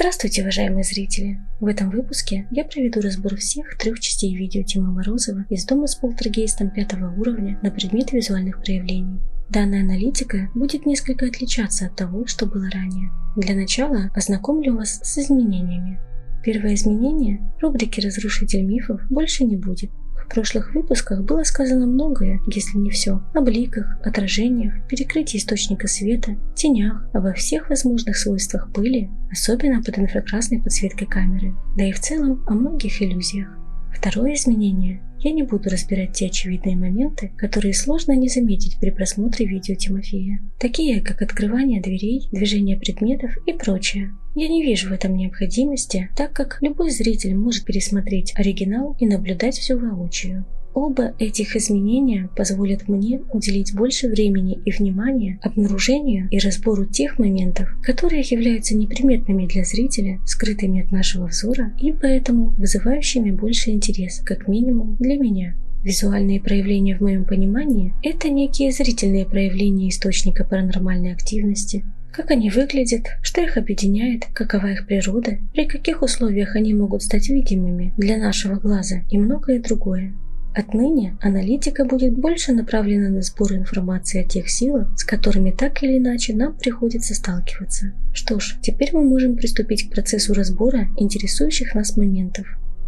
Здравствуйте, уважаемые зрители! В этом выпуске я проведу разбор всех 3 частей видео Тима Морозова из дома с полтергейстом 5 уровня на предмет визуальных проявлений. Данная аналитика будет несколько отличаться от того, что было ранее. Для начала ознакомлю вас с изменениями. Первое изменение – рубрики «Разрушитель мифов» больше не будет. В прошлых выпусках было сказано многое, если не все, о бликах, отражениях, перекрытии источника света, тенях, обо всех возможных свойствах пыли, особенно под инфракрасной подсветкой камеры, да и в целом о многих иллюзиях. Второе изменение. Я не буду разбирать те очевидные моменты, которые сложно не заметить при просмотре видео Тимофея, такие как открывание дверей, движение предметов и прочее. Я не вижу в этом необходимости, так как любой зритель может пересмотреть оригинал и наблюдать все воочию. Оба этих изменения позволят мне уделить больше времени и внимания обнаружению и разбору тех моментов, которые являются неприметными для зрителя, скрытыми от нашего взора и поэтому вызывающими больше интерес, как минимум для меня. Визуальные проявления в моем понимании – это некие зрительные проявления источника паранормальной активности. Как они выглядят, что их объединяет, какова их природа, при каких условиях они могут стать видимыми для нашего глаза и многое другое. Отныне аналитика будет больше направлена на сбор информации о тех силах, с которыми так или иначе нам приходится сталкиваться. Что ж, теперь мы можем приступить к процессу разбора интересующих нас моментов.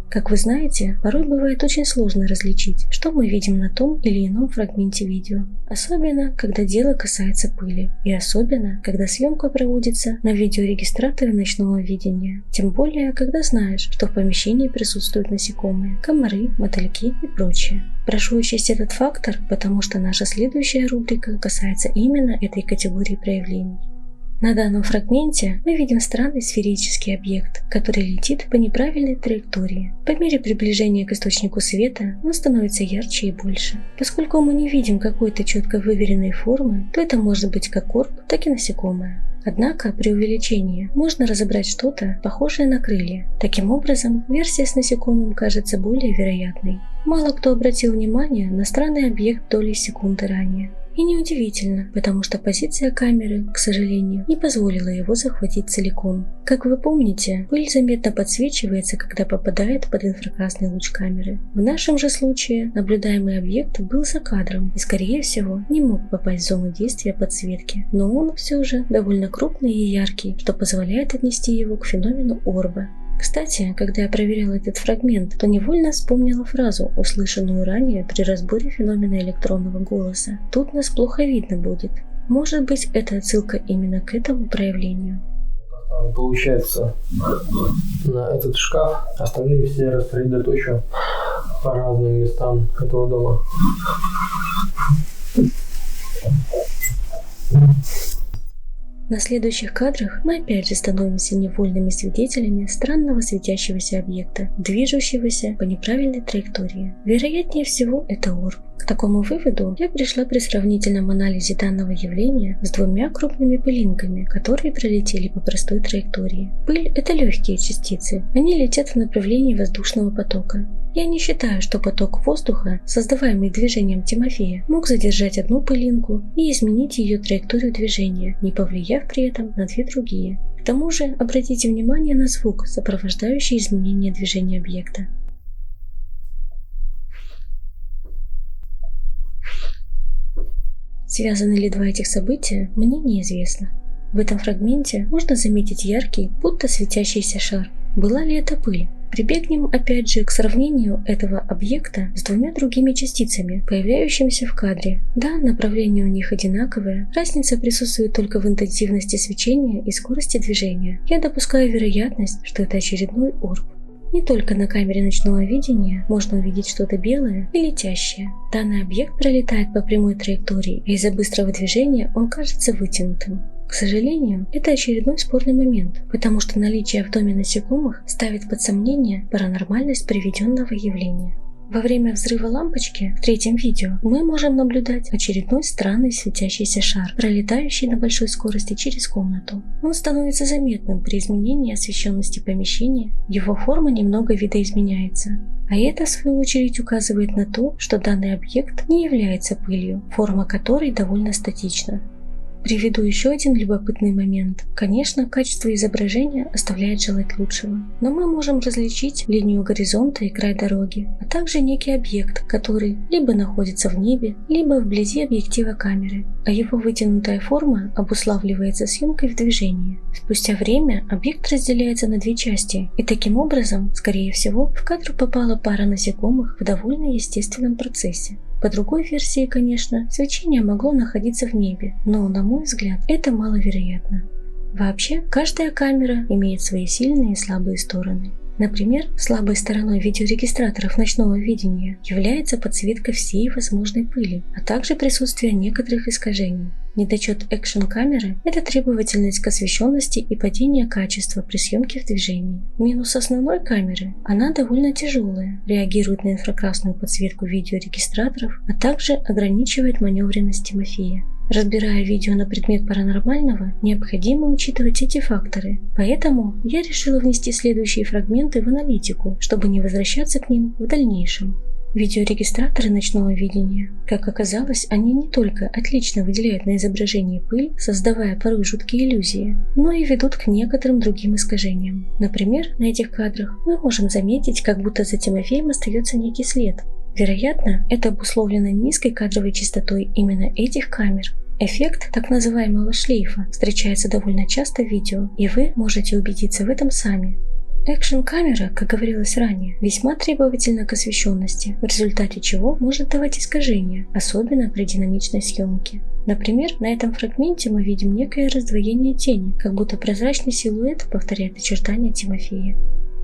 Как вы знаете, порой бывает очень сложно различить, что мы видим на том или ином фрагменте видео. Особенно, когда дело касается пыли. И особенно, когда съемка проводится на видеорегистраторе ночного видения. Тем более, когда знаешь, что в помещении присутствуют насекомые, комары, мотыльки и прочее. Прошу учесть этот фактор, потому что наша следующая рубрика касается именно этой категории проявлений. На данном фрагменте мы видим странный сферический объект, который летит по неправильной траектории. По мере приближения к источнику света он становится ярче и больше. Поскольку мы не видим какой-то четко выверенной формы, то это может быть как корп, так и насекомое. Однако при увеличении можно разобрать что-то похожее на крылья. Таким образом, версия с насекомым кажется более вероятной. Мало кто обратил внимание на странный объект доли секунды ранее. И неудивительно, потому что позиция камеры, к сожалению, не позволила его захватить целиком. Как вы помните, пыль заметно подсвечивается, когда попадает под инфракрасный луч камеры. В нашем же случае наблюдаемый объект был за кадром и, скорее всего, не мог попасть в зону действия подсветки, но он все же довольно крупный и яркий, что позволяет отнести его к феномену орба. Кстати, когда я проверяла этот фрагмент, то невольно вспомнила фразу, услышанную ранее при разборе феномена электронного голоса. Тут нас плохо видно будет. Может быть, это отсылка именно к этому проявлению. Получается, на этот шкаф остальные все рассредоточу по разным местам этого дома. На следующих кадрах мы опять же становимся невольными свидетелями странного светящегося объекта, движущегося по неправильной траектории. Вероятнее всего, это орб. К такому выводу я пришла при сравнительном анализе данного явления с 2 крупными пылинками, которые пролетели по простой траектории. Пыль – это легкие частицы, они летят в направлении воздушного потока. Я не считаю, что поток воздуха, создаваемый движением Тимофея, мог задержать одну пылинку и изменить ее траекторию движения, не повлияв при этом на 2 другие. К тому же обратите внимание на звук, сопровождающий изменение движения объекта. Связаны ли 2 этих события, мне неизвестно. В этом фрагменте можно заметить яркий, будто светящийся шар. Была ли это пыль? Прибегнем опять же к сравнению этого объекта с 2 другими частицами, появляющимися в кадре. Да, направление у них одинаковое, разница присутствует только в интенсивности свечения и скорости движения. Я допускаю вероятность, что это очередной орб. Не только на камере ночного видения можно увидеть что-то белое и летящее. Данный объект пролетает по прямой траектории, а из-за быстрого движения он кажется вытянутым. К сожалению, это очередной спорный момент, потому что наличие в доме насекомых ставит под сомнение паранормальность приведенного явления. Во время взрыва лампочки в 3-м видео мы можем наблюдать очередной странный светящийся шар, пролетающий на большой скорости через комнату. Он становится заметным при изменении освещенности помещения, его форма немного видоизменяется. А это в свою очередь указывает на то, что данный объект не является пылью, форма которой довольно статична. Приведу еще один любопытный момент. Конечно, качество изображения оставляет желать лучшего, но мы можем различить линию горизонта и край дороги, а также некий объект, который либо находится в небе, либо вблизи объектива камеры, а его вытянутая форма обуславливается съемкой в движении. Спустя время объект разделяется на две части, и таким образом, скорее всего, в кадр попала пара насекомых в довольно естественном процессе. По другой версии, конечно, свечение могло находиться в небе, но, на мой взгляд, это маловероятно. Вообще, каждая камера имеет свои сильные и слабые стороны. Например, слабой стороной видеорегистраторов ночного видения является подсветка всей возможной пыли, а также присутствие некоторых искажений. Недочет экшн-камеры – это требовательность к освещенности и падение качества при съемке в движении. Минус основной камеры – она довольно тяжелая, реагирует на инфракрасную подсветку видеорегистраторов, а также ограничивает маневренность Тимофея. Разбирая видео на предмет паранормального, необходимо учитывать эти факторы, поэтому я решила внести следующие фрагменты в аналитику, чтобы не возвращаться к ним в дальнейшем. Видеорегистраторы ночного видения, как оказалось, они не только отлично выделяют на изображении пыль, создавая порой жуткие иллюзии, но и ведут к некоторым другим искажениям. Например, на этих кадрах мы можем заметить, как будто за Тимофеем остается некий след. Вероятно, это обусловлено низкой кадровой частотой именно этих камер. Эффект так называемого шлейфа встречается довольно часто в видео, и вы можете убедиться в этом сами. Экшн-камера, как говорилось ранее, весьма требовательна к освещенности, в результате чего может давать искажения, особенно при динамичной съемке. Например, на этом фрагменте мы видим некое раздвоение тени, как будто прозрачный силуэт повторяет очертания Тимофея.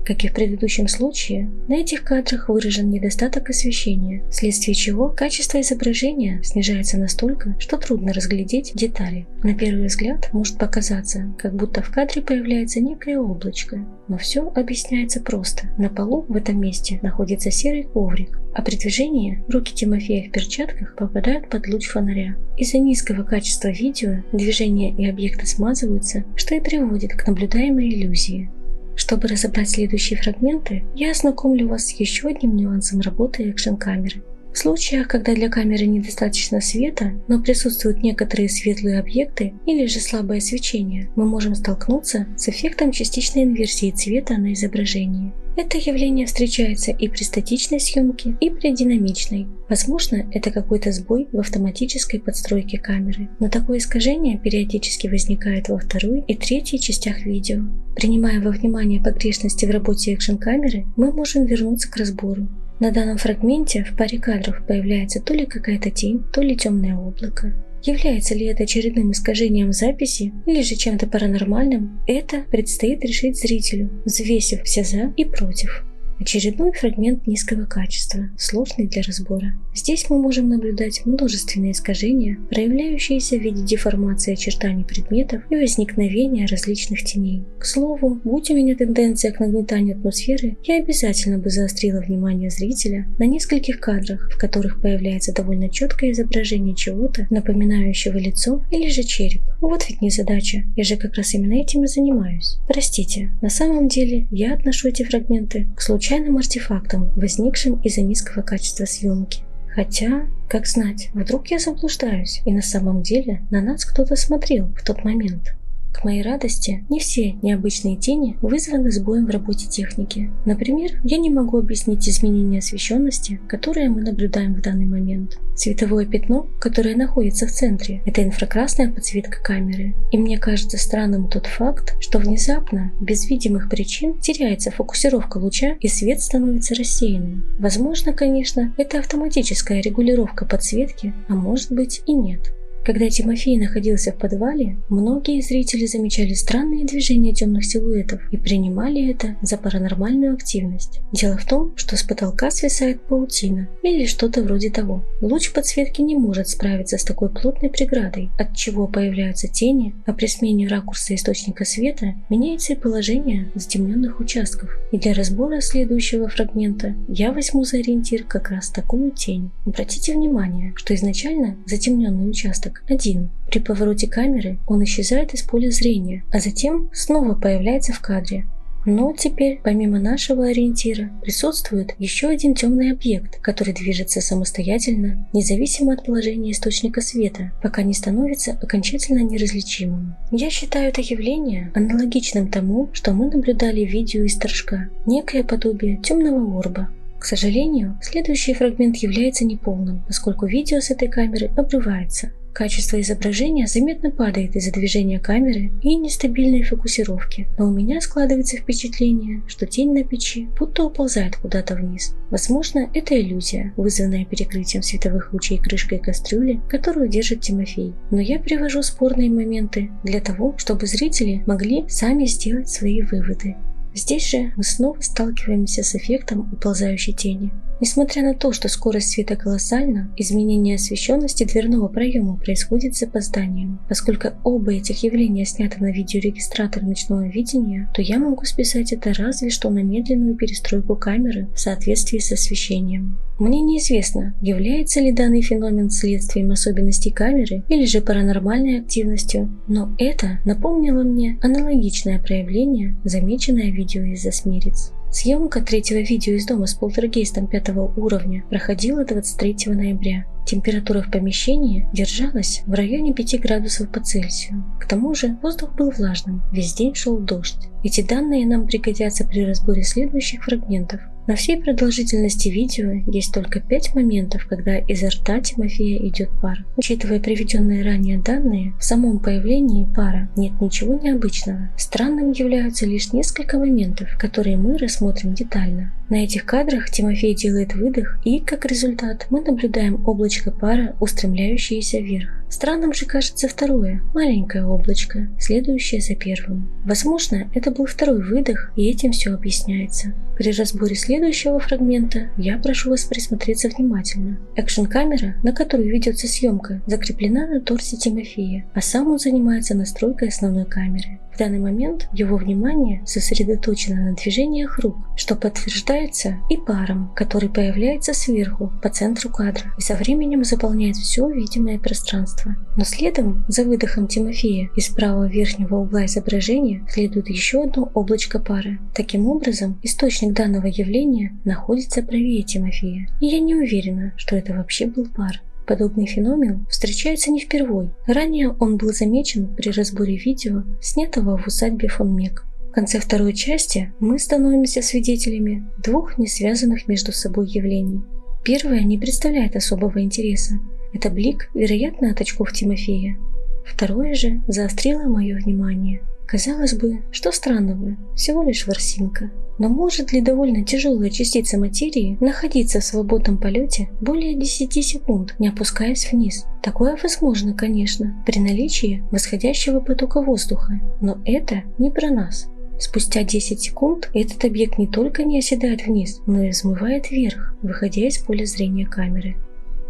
Как и в предыдущем случае, на этих кадрах выражен недостаток освещения, вследствие чего качество изображения снижается настолько, что трудно разглядеть детали. На первый взгляд может показаться, как будто в кадре появляется некое облачко, но все объясняется просто. На полу в этом месте находится серый коврик, а при движении руки Тимофея в перчатках попадают под луч фонаря. Из-за низкого качества видео движения и объекты смазываются, что и приводит к наблюдаемой иллюзии. Чтобы разобрать следующие фрагменты, я ознакомлю вас с еще одним нюансом работы экшн-камеры. В случаях, когда для камеры недостаточно света, но присутствуют некоторые светлые объекты или же слабое свечение, мы можем столкнуться с эффектом частичной инверсии цвета на изображении. Это явление встречается и при статичной съемке, и при динамичной. Возможно, это какой-то сбой в автоматической подстройке камеры, но такое искажение периодически возникает во второй и третьей частях видео. Принимая во внимание погрешности в работе экшн-камеры, мы можем вернуться к разбору. На данном фрагменте в паре кадров появляется то ли какая-то тень, то ли темное облако. Является ли это очередным искажением записи или же чем-то паранормальным, это предстоит решить зрителю, взвесив все «за» и «против». Очередной фрагмент низкого качества, сложный для разбора. Здесь мы можем наблюдать множественные искажения, проявляющиеся в виде деформации очертаний предметов и возникновения различных теней. К слову, будь у меня тенденция к нагнетанию атмосферы, я обязательно бы заострила внимание зрителя на нескольких кадрах, в которых появляется довольно четкое изображение чего-то, напоминающего лицо или же череп. Вот ведь незадача, я же как раз именно этим и занимаюсь. Простите, на самом деле я отношу эти фрагменты к случайным артефактам, возникшим из-за низкого качества съемки. Хотя, как знать, вдруг я заблуждаюсь, и на самом деле на нас кто-то смотрел в тот момент. К моей радости, не все необычные тени вызваны сбоем в работе техники. Например, я не могу объяснить изменение освещенности, которое мы наблюдаем в данный момент. Световое пятно, которое находится в центре, это инфракрасная подсветка камеры. И мне кажется странным тот факт, что внезапно, без видимых причин, теряется фокусировка луча и свет становится рассеянным. Возможно, конечно, это автоматическая регулировка подсветки, а может быть и нет. Когда Тимофей находился в подвале, многие зрители замечали странные движения темных силуэтов и принимали это за паранормальную активность. Дело в том, что с потолка свисает паутина или что-то вроде того. Луч подсветки не может справиться с такой плотной преградой, от чего появляются тени, а при смене ракурса источника света меняется и положение затемненных участков. И для разбора следующего фрагмента я возьму за ориентир как раз такую тень. Обратите внимание, что изначально затемненный участок один. При повороте камеры он исчезает из поля зрения, а затем снова появляется в кадре. Но теперь, помимо нашего ориентира, присутствует еще один темный объект, который движется самостоятельно, независимо от положения источника света, пока не становится окончательно неразличимым. Я считаю это явление аналогичным тому, что мы наблюдали в видео из торжка, некое подобие темного орба. К сожалению, следующий фрагмент является неполным, поскольку видео с этой камеры обрывается. Качество изображения заметно падает из-за движения камеры и нестабильной фокусировки, но у меня складывается впечатление, что тень на печи будто уползает куда-то вниз. Возможно, это иллюзия, вызванная перекрытием световых лучей крышкой кастрюли, которую держит Тимофей. Но я привожу спорные моменты для того, чтобы зрители могли сами сделать свои выводы. Здесь же мы снова сталкиваемся с эффектом уползающей тени. Несмотря на то, что скорость света колоссальна, изменение освещенности дверного проема происходит с запозданием. Поскольку оба этих явления сняты на видеорегистратор ночного видения, то я могу списать это разве что на медленную перестройку камеры в соответствии с освещением. Мне неизвестно, является ли данный феномен следствием особенностей камеры или же паранормальной активностью, но это напомнило мне аналогичное проявление, замеченное в видео из «Засмирец». Съемка третьего видео из дома с полтергейстом 5 уровня проходила 23 ноября. Температура в помещении держалась в районе 5 градусов по Цельсию. К тому же воздух был влажным, весь день шел дождь. Эти данные нам пригодятся при разборе следующих фрагментов. На всей продолжительности видео есть только 5 моментов, когда изо рта Тимофея идет пар. Учитывая приведенные ранее данные, в самом появлении пара нет ничего необычного. Странным являются лишь несколько моментов, которые мы рассмотрим детально. На этих кадрах Тимофей делает выдох, и, как результат, мы наблюдаем облачко пара, устремляющееся вверх. Странным же кажется второе, маленькое облачко, следующее за первым. Возможно, это был второй выдох, и этим все объясняется. При разборе следующего фрагмента я прошу вас присмотреться внимательно. Экшн-камера, на которую ведется съемка, закреплена на торсе Тимофея, а сам он занимается настройкой основной камеры. В данный момент его внимание сосредоточено на движениях рук, что подтверждается и паром, который появляется сверху, по центру кадра, и со временем заполняет все видимое пространство. Но следом за выдохом Тимофея из правого верхнего угла изображения следует еще одно облачко пара. Таким образом, источник данного явления находится правее Тимофея, и я не уверена, что это вообще был пар. Подобный феномен встречается не впервой. Ранее он был замечен при разборе видео, снятого в усадьбе фон Мек. В конце второй части мы становимся свидетелями двух несвязанных между собой явлений. Первое не представляет особого интереса. Это блик, вероятно, от очков Тимофея. Второе же заострило мое внимание. Казалось бы, что странного, всего лишь ворсинка. Но может ли довольно тяжелая частица материи находиться в свободном полете более 10 секунд, не опускаясь вниз? Такое возможно, конечно, при наличии восходящего потока воздуха, но это не про нас. Спустя 10 секунд этот объект не только не оседает вниз, но и взмывает вверх, выходя из поля зрения камеры.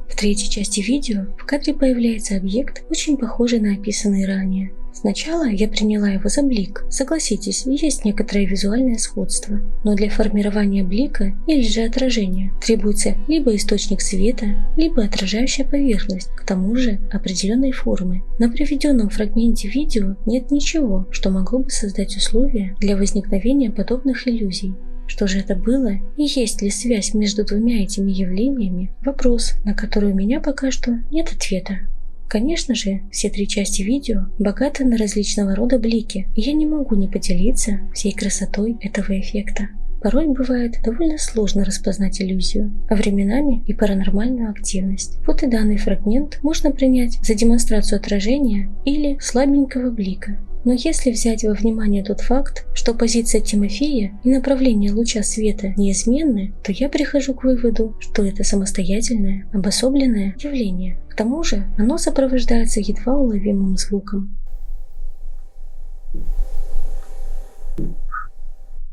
В третьей части видео в кадре появляется объект, очень похожий на описанный ранее. Сначала я приняла его за блик. Согласитесь, есть некоторое визуальное сходство. Но для формирования блика или же отражения требуется либо источник света, либо отражающая поверхность, к тому же определенной формы. На приведенном фрагменте видео нет ничего, что могло бы создать условия для возникновения подобных иллюзий. Что же это было и есть ли связь между двумя этими явлениями? Вопрос, на который у меня пока что нет ответа. Конечно же, все 3 части видео богаты на различного рода блики, и я не могу не поделиться всей красотой этого эффекта. Порой бывает довольно сложно распознать иллюзию, а временами и паранормальную активность. Вот и данный фрагмент можно принять за демонстрацию отражения или слабенького блика. Но если взять во внимание тот факт, что позиция Тимофея и направление луча света неизменны, то я прихожу к выводу, что это самостоятельное, обособленное явление. К тому же оно сопровождается едва уловимым звуком.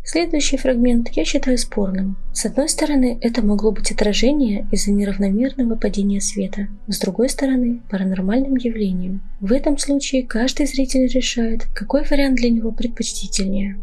Следующий фрагмент я считаю спорным. С одной стороны, это могло быть отражение из-за неравномерного падения света, с другой стороны, паранормальным явлением. В этом случае каждый зритель решает, какой вариант для него предпочтительнее.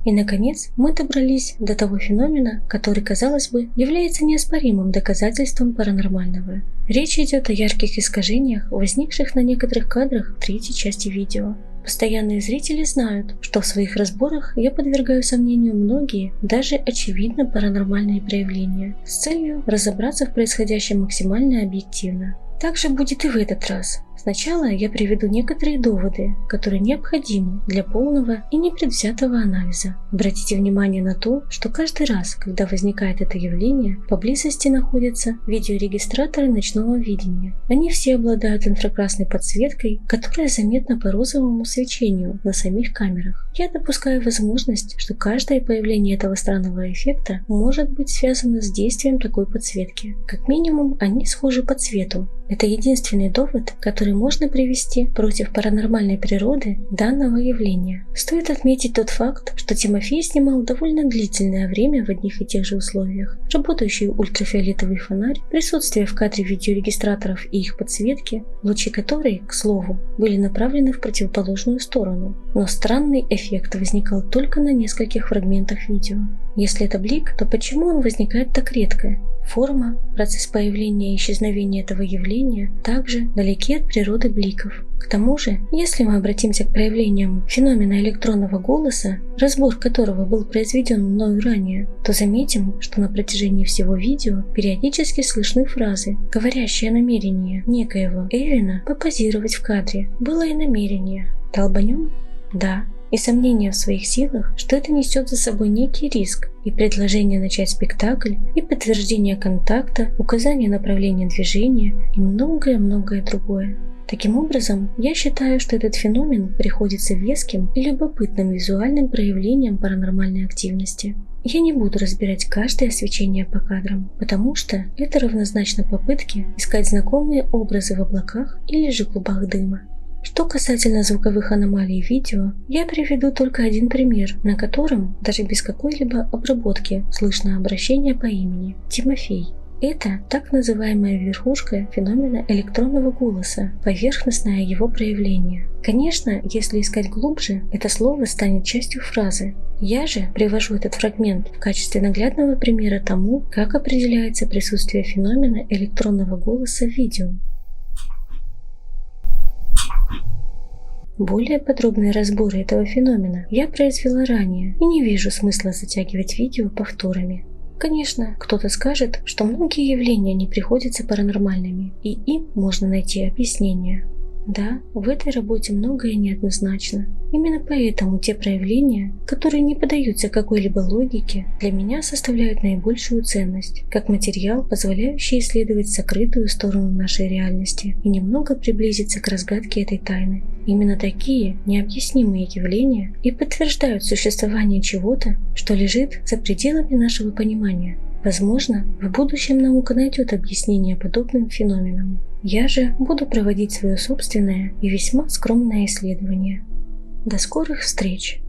И, наконец, мы добрались до того феномена, который, казалось бы, является неоспоримым доказательством паранормального. Речь идет о ярких искажениях, возникших на некоторых кадрах в третьей части видео. Постоянные зрители знают, что в своих разборах я подвергаю сомнению многие, даже очевидно паранормальные проявления, с целью разобраться в происходящем максимально объективно. Так же будет и в этот раз. Сначала я приведу некоторые доводы, которые необходимы для полного и непредвзятого анализа. Обратите внимание на то, что каждый раз, когда возникает это явление, поблизости находятся видеорегистраторы ночного видения. Они все обладают инфракрасной подсветкой, которая заметна по розовому свечению на самих камерах. Я допускаю возможность, что каждое появление этого странного эффекта может быть связано с действием такой подсветки. Как минимум, они схожи по цвету. Это единственный довод, который можно привести против паранормальной природы данного явления. Стоит отметить тот факт, что Тимофей снимал довольно длительное время в одних и тех же условиях. Работающий ультрафиолетовый фонарь, присутствие в кадре видеорегистраторов и их подсветки, лучи которой, к слову, были направлены в противоположную сторону. Но странный эффект возникал только на нескольких фрагментах видео. Если это блик, то почему он возникает так редко? Форма, процесс появления и исчезновения этого явления также далеки от природы бликов. К тому же, если мы обратимся к проявлениям феномена электронного голоса, разбор которого был произведен мною ранее, то заметим, что на протяжении всего видео периодически слышны фразы, говорящие о намерении некоего Эвина попозировать в кадре. Было и намерение. Долбанем? Да. И сомнения в своих силах, что это несет за собой некий риск, и предложение начать спектакль, и подтверждение контакта, указание направления движения и многое-многое другое. Таким образом, я считаю, что этот феномен приходится веским и любопытным визуальным проявлением паранормальной активности. Я не буду разбирать каждое свечение по кадрам, потому что это равнозначно попытке искать знакомые образы в облаках или же клубах дыма. Что касательно звуковых аномалий видео, я приведу только один пример, на котором даже без какой-либо обработки слышно обращение по имени Тимофей. Это так называемая верхушка феномена электронного голоса, поверхностное его проявление. Конечно, если искать глубже, это слово станет частью фразы. Я же привожу этот фрагмент в качестве наглядного примера тому, как определяется присутствие феномена электронного голоса в видео. Более подробные разборы этого феномена я произвела ранее и не вижу смысла затягивать видео повторами. Конечно, кто-то скажет, что многие явления не приходятся паранормальными, и им можно найти объяснение. Да, в этой работе многое неоднозначно. Именно поэтому те проявления, которые не поддаются какой-либо логике, для меня составляют наибольшую ценность, как материал, позволяющий исследовать сокрытую сторону нашей реальности и немного приблизиться к разгадке этой тайны. Именно такие необъяснимые явления и подтверждают существование чего-то, что лежит за пределами нашего понимания. Возможно, в будущем наука найдет объяснение подобным феноменам. Я же буду проводить свое собственное и весьма скромное исследование. До скорых встреч!